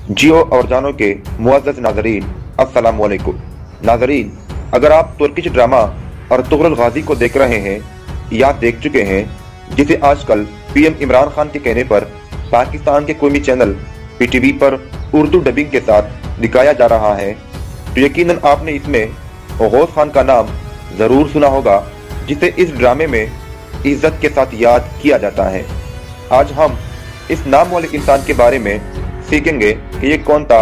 जियो और जानो के मुअज़्ज़ज़ नाज़रीन, अस्सलाम वालेकुम। नाज़रीन, अगर आप तुर्किश ड्रामा और तुग़रुल गाज़ी को देख रहे हैं या देख चुके हैं, जिसे आजकल पीएम इमरान खान के कहने पर पाकिस्तान के कौमी चैनल पीटीवी पर उर्दू डबिंग के साथ दिखाया जा रहा है, तो यकीनन आपने इसमें ओगोस खान का नाम ज़रूर सुना होगा, जिसे इस ड्रामे में इज्जत के साथ याद किया जाता है। आज हम इस नाम वाले इंसान के बारे में सीखेंगे कि ये कौन था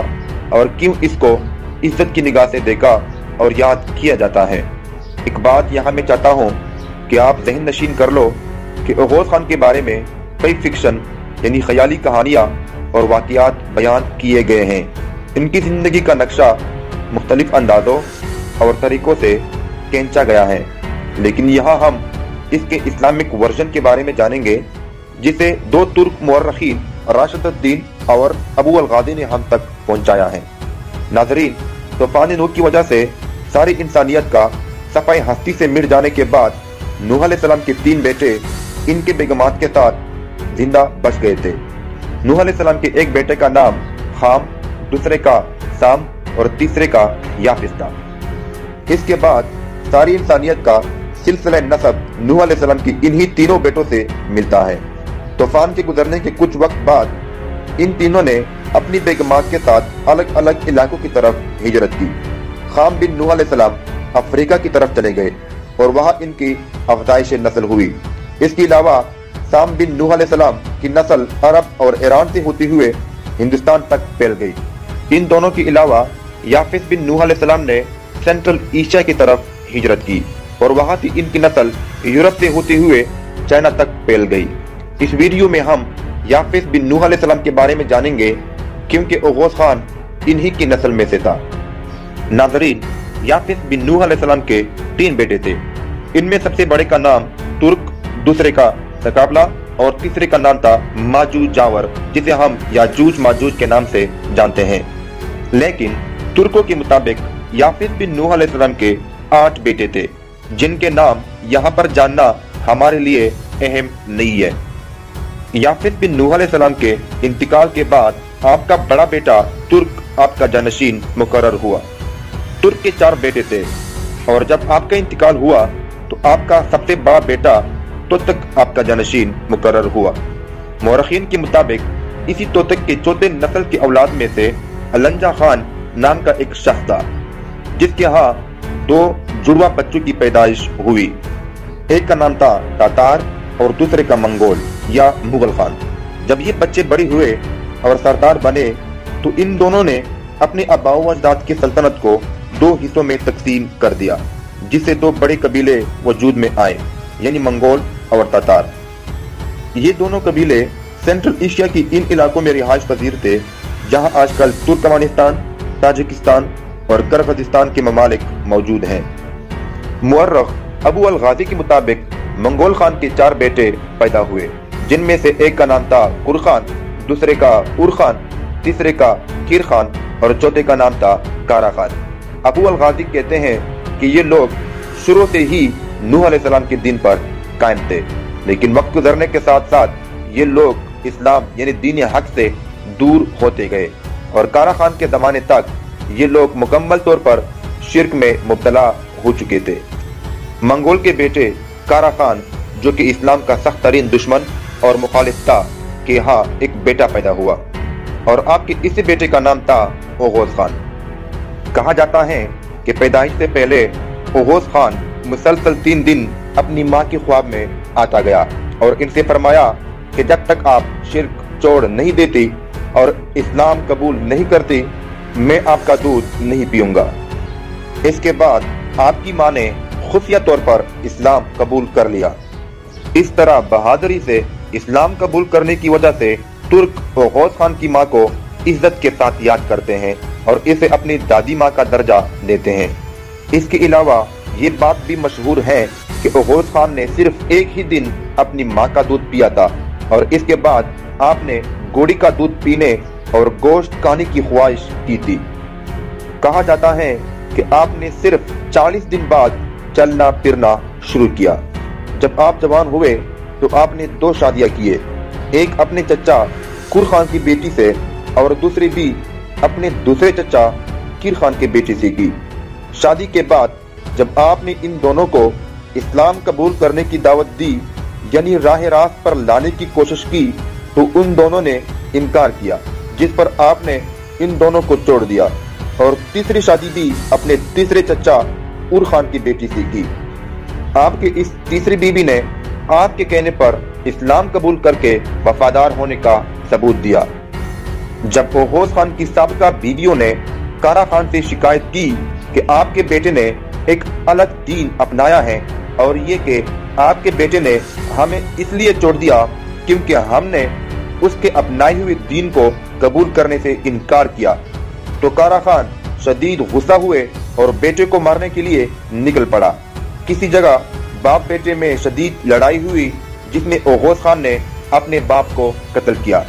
और क्यों इसको इज्जत की निगाह से देखा और याद किया जाता है। एक बात यहाँ मैं चाहता हूँ कि आप ज़हन नशीन कर लो कि ओगोस खान के बारे में कई फिक्शन यानी ख्याली कहानियाँ और वाक़ियात बयान किए गए हैं। इनकी ज़िंदगी का नक्शा मुख्तलिफ अंदाज़ों और तरीक़ों से खींचा गया है, लेकिन यहाँ हम इसके इस्लामिक वर्जन के बारे में जानेंगे, जिसे दो तुर्क मुअर्रिखीन राशिदुद्दीन और अबू अल-गाज़ी ने हम तक पहुंचाया है। नाज़रीन, तूफ़ान नूह की वजह से सारी इंसानियत का सफ़ाई हस्ती से मिट जाने के बाद नूह अलैहिस्सलाम के 3 बेटे इनके बेगमात के साथ जिंदा बच गए थे। नूह अलैहिस्सलाम के एक बेटे का नाम खाम, दूसरे का साम और तीसरे का याफिस था। इसके बाद सारी इंसानियत का सिलसिला नसब नूह अलैहिस्सलाम की इन्हीं तीनों बेटों से मिलता है। तूफान के गुजरने के कुछ वक्त बाद इन तीनों ने अपनी बेगमात के साथ अलग अलग इलाकों की तरफ हिजरत की। खाम बिन नूह अलैहिस्सलाम अफ्रीका की तरफ चले गए और वहां इनकी अफजाइश नस्ल हुई। इसके अलावा साम बिन नूह अलैहिस्सलाम की नस्ल अरब और ईरान से होती हुए हिंदुस्तान तक फैल गई। इन दोनों के अलावा याफिस बिन नूह अलैहिस्सलाम ने सेंट्रल एशिया की तरफ हिजरत की और वहां से इनकी नस्ल यूरोप से होते हुए चाइना तक फैल गई। इस वीडियो में हम याफिस बिन नूह अलैहिस्सलाम के बारे में जानेंगे, क्योंकि ओगोस खान इन्हीं की नस्ल में से था। नाज़रीन, याफिस बिन नूह अलैहिस्सलाम के 3 बेटे थे। इनमें सबसे बड़े का नाम तुर्क, दूसरे का तकाबला और तीसरे का नाम था माजूज जावर, जिसे हम याजूज माजूज के नाम से जानते हैं। लेकिन तुर्कों के मुताबिक याफिस बिन नूह अलैहिस्सलाम के 8 बेटे थे, जिनके नाम यहाँ पर जानना हमारे लिए अहम नहीं है। याफिस बिन नूह अलैहिस्सलाम के इंतकाल के बाद आपका बड़ा बेटा तुर्क आपका जानशीन मुकर्रर हुआ। तुर्क के 4 बेटे थे और जब आपका इंतकाल हुआ तो आपका सबसे बड़ा बेटा तोतक आपका जानशीन मुकर्रर हुआ। मौरखीन के मुताबिक इसी तोतक के चौथे नस्ल की औलाद में से अलंजा खान नाम का एक शख्स था, जिसके यहाँ 2 जुड़वा बच्चों की पैदाइश हुई। एक का नाम था तातार और दूसरे का मंगोल या मुगल खान। जब ये बच्चे बड़े हुए और सरदार बने तो इन दोनों ने अपने आबाओ अजदाद की सल्तनत को 2 हिस्सों में तकसीम कर दिया, जिससे 2 बड़े कबीले वजूद में आए, यानी मंगोल और तातार। ये दोनों कबीले सेंट्रल एशिया की इन इलाकों में रिहाइश पजीर थे, जहां आजकल तुर्कमानिस्तान, ताजिकिस्तान और किर्गिस्तान के ममालिक मौजूद हैं। मुअर्रिख अबू अल-गाज़ी के मुताबिक मंगोल खान के 4 बेटे पैदा हुए, जिनमें से एक का नाम था कुर खान, दूसरे का उर खान, तीसरे का कीर खान और चौथे का नाम था कारा खान। अबू अल-गाज़ी कहते हैं कि ये लोग शुरू से ही नूह अलैहिस्सलाम के दिन पर कायम थे, लेकिन वक्त गुजरने के साथ साथ ये लोग इस्लाम यानी दीन हक से दूर होते गए और कारा खान के ज़माने तक ये लोग मुकम्मल तौर पर शिर्क में मुब्तला हो चुके थे। मंगोल के बेटे कारा खान, जो कि इस्लाम का सख्त तरीन दुश्मन और मुखालिफ था, के यहाँ एक बेटा पैदा हुआ और आपके इसी बेटे का नाम था ओगोस खान। कहा जाता है कि पैदाइश से पहले ओगोस खान मुसलसल 3 दिन अपनी माँ के ख्वाब में आता गया और इनसे फरमाया कि जब तक आप शिर्क छोड़ नहीं देती और इस्लाम कबूल नहीं करती, मैं आपका दूध नहीं पीऊंगा। इसके बाद आपकी माँ ने खुफिया तौर पर इस्लाम कबूल कर लिया। इस तरह बहादुरी से इस्लाम कबूल करने की वजह से तुर्क ओगोस खान की माँ को इज्जत के साथ याद करते हैं और इसे अपनी दादी माँ का दर्जा देते हैं। इसके अलावा ये बात भी मशहूर है कि ओगोस खान ने सिर्फ एक ही दिन अपनी माँ का दूध पिया था और इसके बाद आपने घोड़ी का दूध पीने और गोश्त खाने की ख्वाहिश की थी। कहा जाता है कि आपने सिर्फ 40 दिन बाद चलना फिरना शुरू किया। जब आप जवान हुए तो आपने 2 शादियां किए, एक अपने चचा कुर खान की बेटी से और दूसरी भी अपने दूसरे चचा कीर खान के बेटे से की। शादी के बाद जब आपने इन दोनों को इस्लाम कबूल करने की दावत दी, यानी राह रास्त पर लाने की कोशिश की, तो उन दोनों ने इनकार किया, जिस पर आपने इन दोनों को छोड़ दिया और तीसरी शादी भी अपने तीसरे चचा उर खान की बेटी से की। आपकी इस तीसरी बीवी ने आपके कहने पर इस्लाम कबूल करके वफादार होने का सबूत दिया। जब ओहोस खान की साबिका बीवियों ने कारा खान से शिकायत की कि आपके बेटे ने एक अलग दीन अपनाया है और ये कि आपके बेटे ने हमें इसलिए छोड़ दिया क्योंकि हमने उसके अपनाए हुए दीन को कबूल करने से इनकार किया, तो कारा खान शदीद गुस्सा हुए और बेटे को मारने के लिए निकल पड़ा। किसी जगह बाप बेटे में शदीद लड़ाई हुई, जिसमें ओहोस खान ने अपने बाप को कत्ल किया।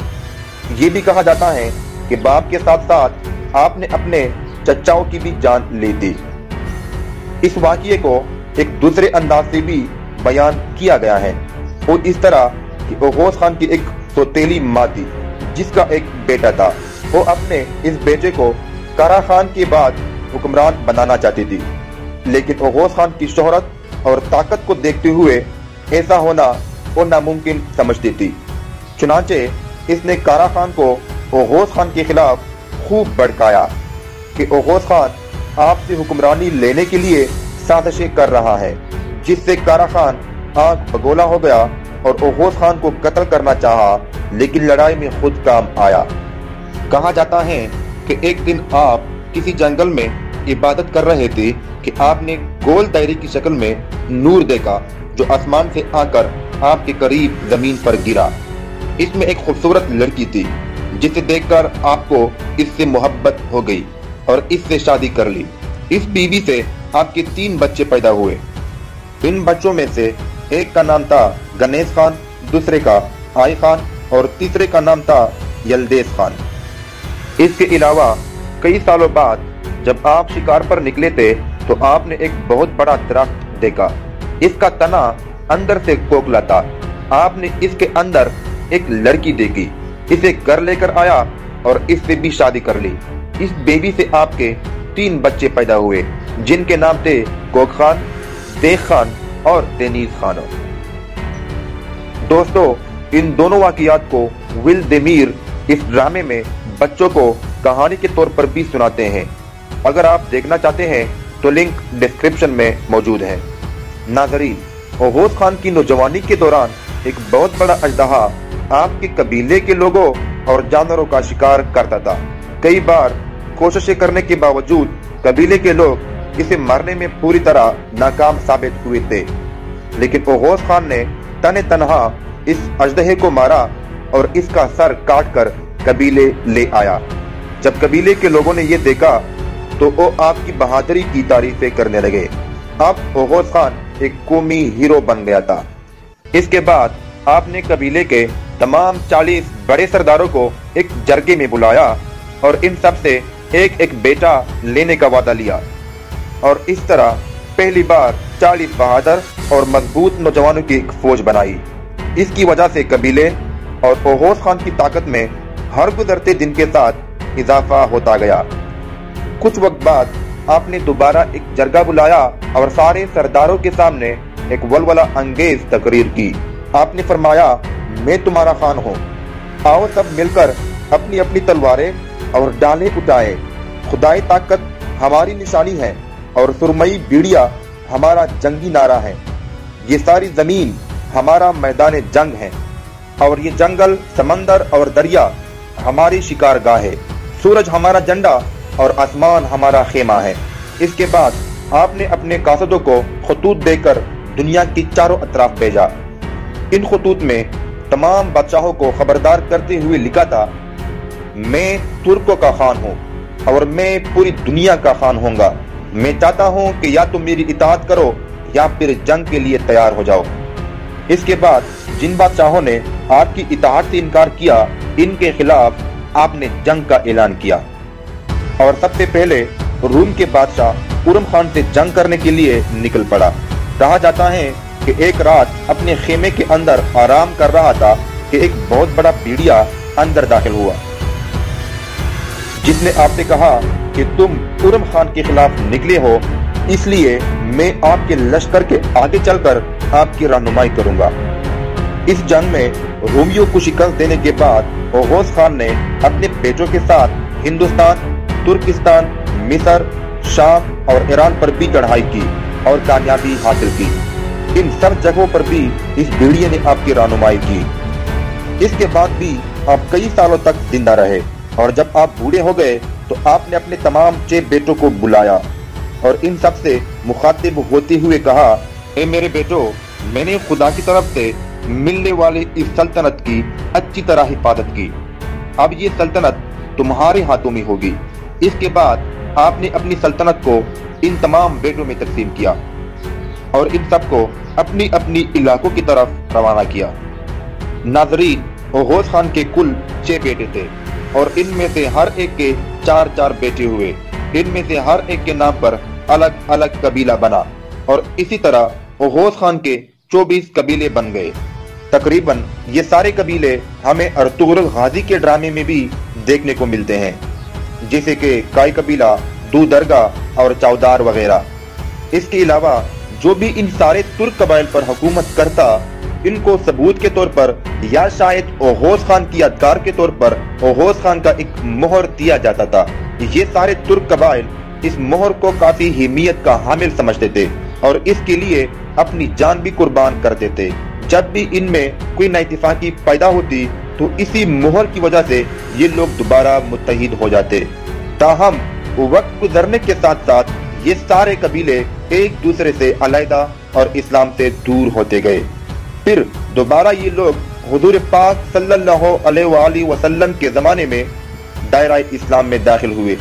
ये भी कहा जाता है कि बाप के साथ साथ आपने अपने चचाओं की भी जान ली थी। इस वाक़ये को एक दूसरे अंदाज से भी बयान किया गया है, वो इस तरह कि ओहोस खान की एक सौतेली माँ थी जिसका एक बेटा था। वो अपने इस बेटे को कारा खान के बाद हुक्मरान बनाना चाहती थी, लेकिन ओहोस खान की शोहरत और ताकत को देखते हुए ऐसा होना वो नामुमकिन समझती थी। चुनांचे इसने कारा खान को ओहोस खान के खिलाफ खूब भड़काया कि ओहोस खान आपसे हुक्मरानी लेने के लिए साजिशें कर रहा है, जिससे कारा खान आंख बगोला हो गया और ओहोस खान को कत्ल करना चाहा, लेकिन लड़ाई में खुद काम आया। कहा जाता है कि एक दिन आप किसी जंगल में इबादत कर रहे थे कि आपने गोल दायरे की शक्ल में नूर देखा जो आसमान से आकर आपके करीब जमीन पर गिरा। इसमें एक खूबसूरत लड़की थी जिसे देखकर आपको इससे मोहब्बत हो गई और इससे शादी कर ली। इस बीवी से आपके 3 बच्चे पैदा हुए। इन बच्चों में से एक का नाम था गणेश खान, दूसरे का आई खान और तीसरे का नाम था यलदेस खान। इसके अलावा कई सालों बाद जब आप शिकार पर निकले थे तो आपने एक बहुत बड़ा दरख्त देखा। इसका तना अंदर से खोखला था। आपने इसके अंदर एक लड़की देखी, इसे घर लेकर आया और इससे भी शादी कर ली। इस बेबी से आपके 3 बच्चे पैदा हुए, जिनके नाम थे कोक खान, देख खान और डेनीज खान। दोस्तों, इन दोनों वाक़ियात को विल डेमीर इस ड्रामे में बच्चों को कहानी के तौर पर भी सुनाते हैं। अगर आप देखना चाहते हैं तो लिंक डिस्क्रिप्शन में मौजूद है। नाज़रीन, ओहोस खान की नौजवानी के दौरान एक बहुत बड़ा अजदहा आपके कबीले के लोगों और जानवरों का शिकार करता था। कई बार कोशिशें करने के बावजूद कबीले के लोग इसे मारने में पूरी तरह नाकाम साबित हुए थे, लेकिन ओहोस खान ने तने तनहा इस अजदहे को मारा और इसका सर काट कर कबीले ले आया। जब कबीले के लोगों ने ये देखा तो वो आपकी बहादुरी की तारीफें करने लगे। अब ओहोस खान एक कौमी हीरो बन गया था। इसके बाद आपने कबीले के तमाम 40 बड़े सरदारों को एक जरगे में बुलाया और इन सब से एक एक बेटा लेने का वादा लिया और इस तरह पहली बार 40 बहादुर और मजबूत नौजवानों की एक फौज बनाई। इसकी वजह से कबीले और ओहोस खान की ताकत में हर गुजरते दिन के साथ इजाफा होता गया। कुछ वक्त बाद आपने दोबारा एक जरगा बुलाया और सारे सरदारों के सामने एक वलवला अंगेज तकरीर की। आपने फरमाया, मैं तुम्हारा खान हूँ, आओ सब मिलकर अपनी अपनी तलवारें और डालें उठाएं। खुदाई ताकत हमारी निशानी है और सुरमई बीड़िया हमारा जंगी नारा है। ये सारी जमीन हमारा मैदान जंग है और ये जंगल, समंदर और दरिया हमारी शिकारगाह है। सूरज हमारा झंडा और आसमान हमारा खेमा है। इसके बाद आपने अपने कासदों को खतूत देकर दुनिया की चारों अतराफ भेजा। इन खतूत में तमाम बादशाहों को खबरदार करते हुए लिखा था, मैं तुर्कों का खान हूँ और मैं पूरी दुनिया का खान होऊंगा। मैं चाहता हूँ कि या तुम मेरी इताअत करो या फिर जंग के लिए तैयार हो जाओ। इसके बाद जिन बादशाहों ने आपकी इताअत से इनकार किया, इनके खिलाफ आपने जंग का ऐलान किया और सबसे पहले रूम के बादशाह उरम खान से जंग करने के लिए निकल पड़ा। कहा जाता है कि एक रात अपने खेमे के अंदर आराम कर रहा था कि एक बहुत बड़ा भेड़िया अंदर दाखिल हुआ। جس نے آپ سے کہا کہ تم ارم خان کے خلاف نکلے ہو، اس لیے میں آپ کے لشکر کے آگے چل کر آپ کی رہنمائی کروں گا۔ اس جنگ میں رومیوں کو شکست دینے کے بعد اوغوز خان نے اپنے بیٹوں کے ساتھ ہندوستان، ترکستان، مصر، شام اور ایران پر بھی چڑھائی کی اور کامیابی حاصل کی۔ ان سب جگہوں پر بھی اس بھیڑیے نے آپ کی رہنمائی کی۔ اس کے بعد بھی آپ کئی سالوں تک زندہ رہے، اور جب آپ بوڑھے ہو گئے تو آپ نے اپنے تمام 6 بیٹوں کو بلایا اور ان سب سے مخاطب ہوتے ہوئے کہا، اے میرے بیٹو، میں نے خدا کی طرف سے ملنے والی اس سلطنت کی اچھی طرح حفاظت کی۔ اب یہ سلطنت تمہارے ہاتھوں میں ہوگی۔ اس کے بعد آپ نے اپنی سلطنت کو ان تمام بیٹوں میں تقسیم کیا اور ان سب کو اپنی اپنی علاقوں کی طرف روانہ کیا۔ ناظرین، اوغوز خان کے کل 6 بیٹے تھے اور ان میں سے ہر ایک کے 4 بیٹے ہوئے۔ ان میں سے ہر ایک کے نام پر الگ الگ قبیلہ بنا اور اسی طرح اوغوز خان کے 24 قبیلے بن گئے۔ تقریباً یہ سارے قبیلے ہمیں ارطغرل غازی کے ڈرامے میں بھی دیکھنے کو ملتے ہیں، جیسے کہ کائی قبیلہ، دو درگاہ اور چودار وغیرہ۔ اس کے علاوہ جو بھی ان سارے ترک قبائل پر حکومت کرتا، ان کو ثبوت کے طور پر یا شاید اوغوز خان کی یادگار کے طور پر اوغوز خان کا ایک مہر دیا جاتا تھا۔ یہ سارے ترک قبائل اس مہر کو کافی اہمیت کا حامل سمجھتے تھے اور اس کے لیے اپنی جان بھی قربان کرتے تھے۔ جب بھی ان میں کوئی نااتفاقی پیدا ہوتی تو اسی مہر کی وجہ سے یہ لوگ دوبارہ متحد ہو جاتے۔ تاہم وقت گزرنے کے ساتھ ساتھ یہ سارے قبیلے ایک دوسرے سے علیحدہ اور اسلام سے دور ہوتے گئے۔ پھر دوبارہ یہ لوگ حضور پاک صلی اللہ علیہ وآلہ وسلم کے زمانے میں دائرہ اسلام میں داخل ہوئے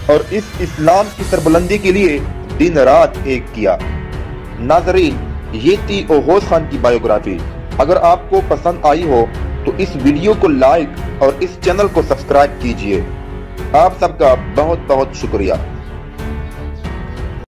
اور اس اسلام کی سربلندی کے لیے دن رات ایک کیا۔ ناظرین، یہ تھی اوغوز خان کی بایوگرافی۔ اگر آپ کو پسند آئی ہو تو اس ویڈیو کو لائک اور اس چینل کو سبسکرائب کیجئے۔ آپ سب کا بہت بہت شکریہ۔